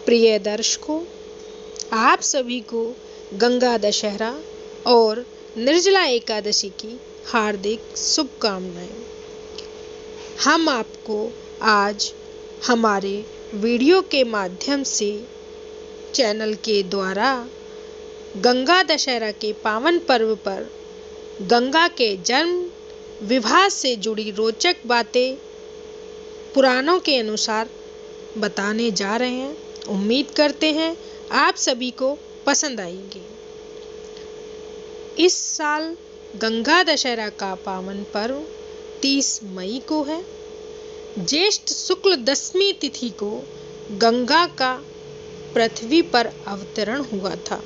प्रिय दर्शकों, आप सभी को गंगा दशहरा और निर्जला एकादशी की हार्दिक शुभकामनाएं। हम आपको आज हमारे वीडियो के माध्यम से चैनल के द्वारा गंगा दशहरा के पावन पर्व पर गंगा के जन्म विवाह से जुड़ी रोचक बातें पुराणों के अनुसार बताने जा रहे हैं। उम्मीद करते हैं आप सभी को पसंद आएंगे। इस साल गंगा दशहरा का पावन पर्व 30 मई को है। ज्येष्ठ शुक्ल दशमी तिथि को गंगा का पृथ्वी पर अवतरण हुआ था,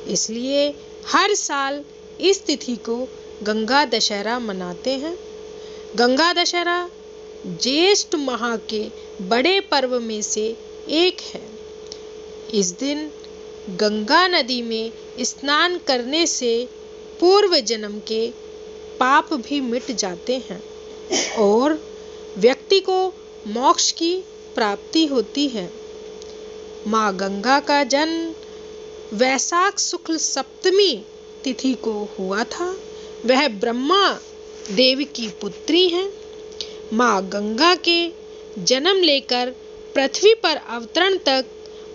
इसलिए हर साल इस तिथि को गंगा दशहरा मनाते हैं। गंगा दशहरा ज्येष्ठ माह के बड़े पर्व में से एक है। इस दिन गंगा नदी में स्नान करने से पूर्व जन्म के पाप भी मिट जाते हैं और व्यक्ति को मोक्ष की प्राप्ति होती है। माँ गंगा का जन्म वैशाख शुक्ल सप्तमी तिथि को हुआ था। वह ब्रह्मा देव की पुत्री हैं। माँ गंगा के जन्म लेकर पृथ्वी पर अवतरण तक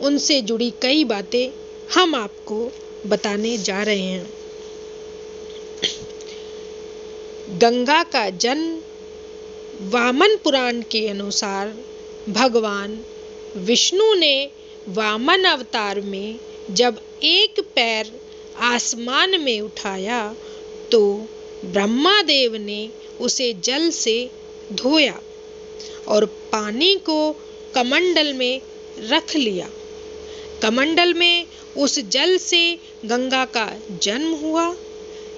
उनसे जुड़ी कई बातें हम आपको बताने जा रहे हैं। गंगा का जन्म वामन पुराण के अनुसार भगवान विष्णु ने वामन अवतार में जब एक पैर आसमान में उठाया तो ब्रह्मा देव ने उसे जल से धोया और पानी को कमंडल में रख लिया। कमंडल में उस जल से गंगा का जन्म हुआ।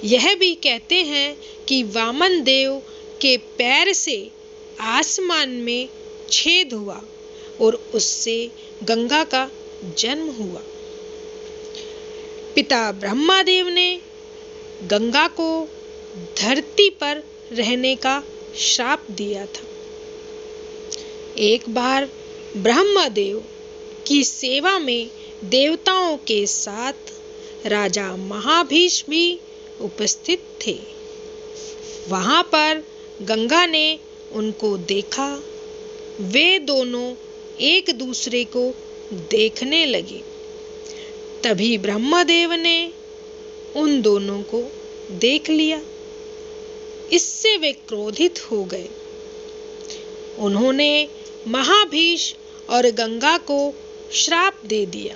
यह भी कहते हैं कि वामन देव के पैर से आसमान में छेद हुआ और उससे गंगा का जन्म हुआ। पिता ब्रह्मादेव ने गंगा को धरती पर रहने का श्राप दिया था। एक बार ब्रह्मदेव की सेवा में देवताओं के साथ राजा महाभीष्म भी उपस्थित थे। वहां पर गंगा ने उनको देखा। वे दोनों एक दूसरे को देखने लगे। तभी ब्रह्मदेव ने उन दोनों को देख लिया। इससे वे क्रोधित हो गए। उन्होंने महाभीष्म और गंगा को श्राप दे दिया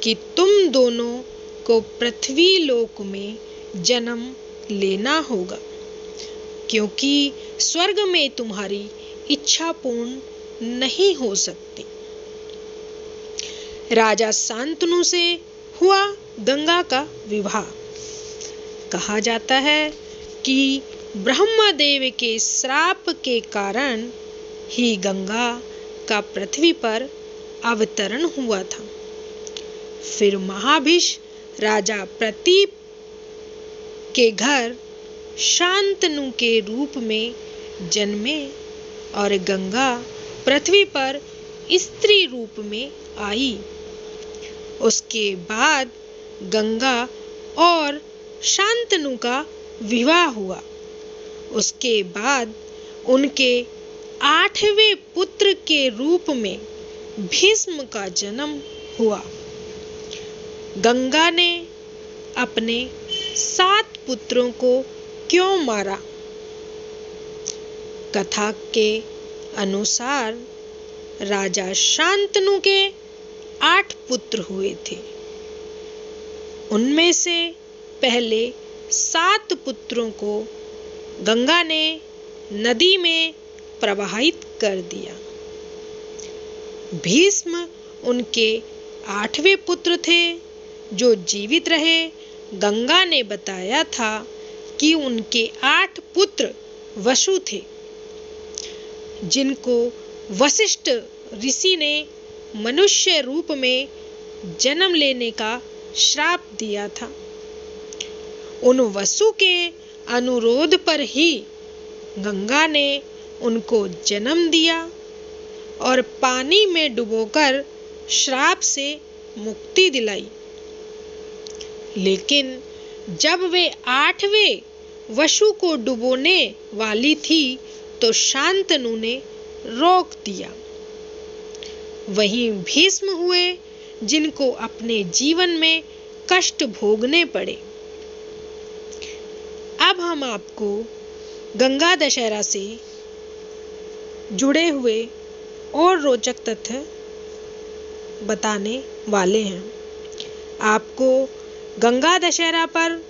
कि तुम दोनों को पृथ्वी लोक में जन्म लेना होगा, क्योंकि स्वर्ग में तुम्हारी इच्छा पूर्ण नहीं हो सकती। राजा शांतनु से हुआ गंगा का विवाह। कहा जाता है कि ब्रह्मदेव के श्राप के कारण ही गंगा का पृथ्वी पर अवतरण हुआ था। फिर महाभीष्म राजा प्रतीप के घर शांतनु के रूप में जन्मे और गंगा पृथ्वी पर स्त्री रूप में आई। उसके बाद गंगा और शांतनु का विवाह हुआ। उसके बाद उनके 8वें पुत्र के रूप में भीष्म का जन्म हुआ। गंगा ने अपने 7 पुत्रों को क्यों मारा? कथा के अनुसार राजा शांतनु के 8 पुत्र हुए थे। उनमें से पहले 7 पुत्रों को गंगा ने नदी में प्रवाहित कर दिया। भीष्म उनके 8वें पुत्र थे जो जीवित रहे। गंगा ने बताया था कि उनके 8 पुत्र वसु थे, जिनको वशिष्ठ ऋषि ने मनुष्य रूप में जन्म लेने का श्राप दिया था। उन वसु के अनुरोध पर ही गंगा ने उनको जन्म दिया और पानी में डुबोकर श्राप से मुक्ति दिलाई। लेकिन जब वे 8वें वसु को डुबोने वाली थी तो शांतनु ने रोक दिया। वहीं भीष्म हुए जिनको अपने जीवन में कष्ट भोगने पड़े। अब हम आपको गंगा दशहरा से जुड़े हुए और रोचक तथ्य बताने वाले हैं। आपको गंगा दशहरा पर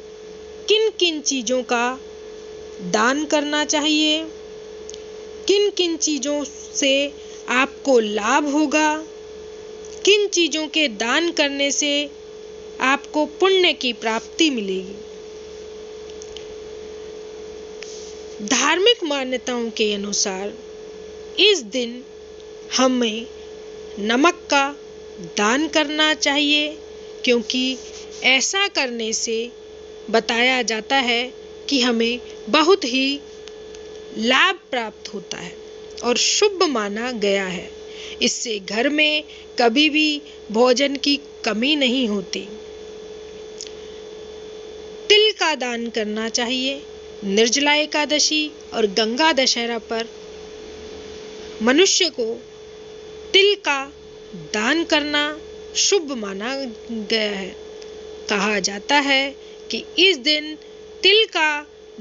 किन किन चीज़ों का दान करना चाहिए, किन किन चीज़ों से आपको लाभ होगा, किन चीज़ों के दान करने से आपको पुण्य की प्राप्ति मिलेगी। धार्मिक मान्यताओं के अनुसार इस दिन हमें नमक का दान करना चाहिए, क्योंकि ऐसा करने से बताया जाता है कि हमें बहुत ही लाभ प्राप्त होता है और शुभ माना गया है। इससे घर में कभी भी भोजन की कमी नहीं होती। तिल का दान करना चाहिए। निर्जला एकादशी और गंगा दशहरा पर मनुष्य को तिल का दान करना शुभ माना गया है। कहा जाता है कि इस दिन तिल का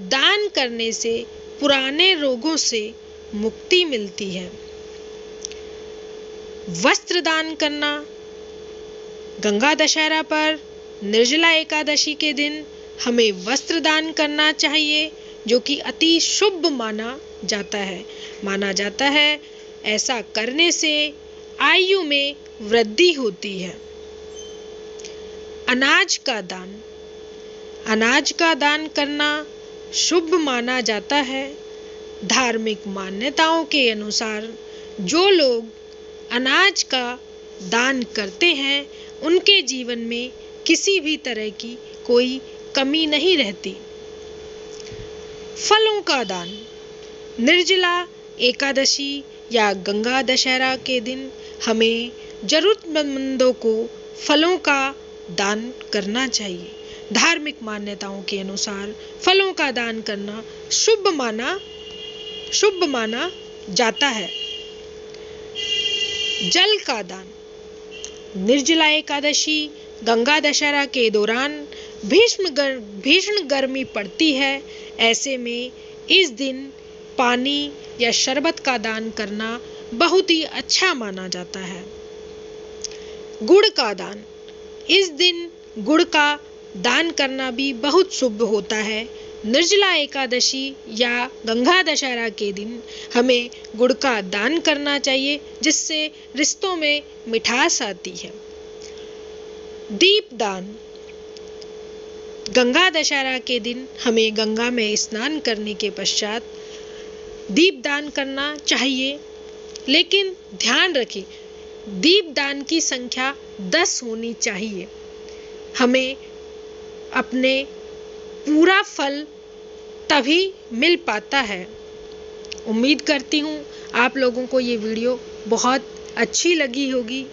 दान करने से पुराने रोगों से मुक्ति मिलती है। वस्त्र दान करना। गंगा दशहरा पर निर्जला एकादशी के दिन हमें वस्त्र दान करना चाहिए, जो कि अति शुभ माना जाता है। माना जाता है ऐसा करने से आयु में वृद्धि होती है। अनाज का दान। अनाज का दान करना शुभ माना जाता है। धार्मिक मान्यताओं के अनुसार जो लोग अनाज का दान करते हैं उनके जीवन में किसी भी तरह की कोई कमी नहीं रहती। फलों का दान। निर्जला एकादशी या गंगा दशहरा के दिन हमें जरूरतमंदों को फलों का दान करना चाहिए। धार्मिक मान्यताओं के अनुसार फलों का दान करना शुभ माना जाता है। जल का दान। निर्जला एकादशी गंगा दशहरा के दौरान भीषण गर्मी पड़ती है। ऐसे में इस दिन पानी या शरबत का दान करना बहुत ही अच्छा माना जाता है। गुड़ का दान। इस दिन गुड़ का दान करना भी बहुत शुभ होता है। निर्जला एकादशी या गंगा दशहरा के दिन हमें गुड़ का दान करना चाहिए, जिससे रिश्तों में मिठास आती है। दीप दान। गंगा दशहरा के दिन हमें गंगा में स्नान करने के पश्चात दीप दान करना चाहिए, लेकिन ध्यान रखें दीप दान की संख्या 10 होनी चाहिए। हमें अपने पूरा फल तभी मिल पाता है। उम्मीद करती हूँ आप लोगों को ये वीडियो बहुत अच्छी लगी होगी।